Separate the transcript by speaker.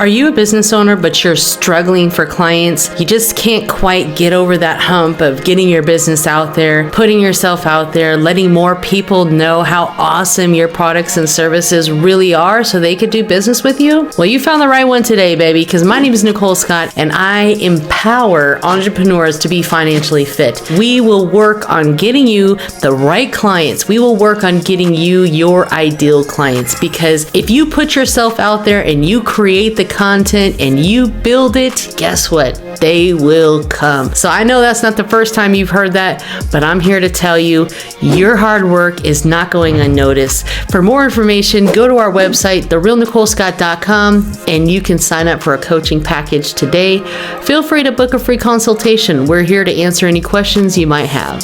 Speaker 1: Are you a business owner, but you're struggling for clients? You just can't quite get over that hump of getting your business out there, putting yourself out there, letting more people know how awesome your products and services really are so they could do business with you? Well, you found the right one today, baby, because my name is Nicole Scott and I empower entrepreneurs to be financially fit. We will work on getting you the right clients. We will work on getting you your ideal clients, because if you put yourself out there and you create the content and you build it, guess what? They will come. So I know that's not the first time you've heard that, but I'm here to tell you your hard work is not going unnoticed. For more information, go to our website, therealnicolescott.com, and you can sign up for a coaching package today. Feel free to book a free consultation. We're here to answer any questions you might have.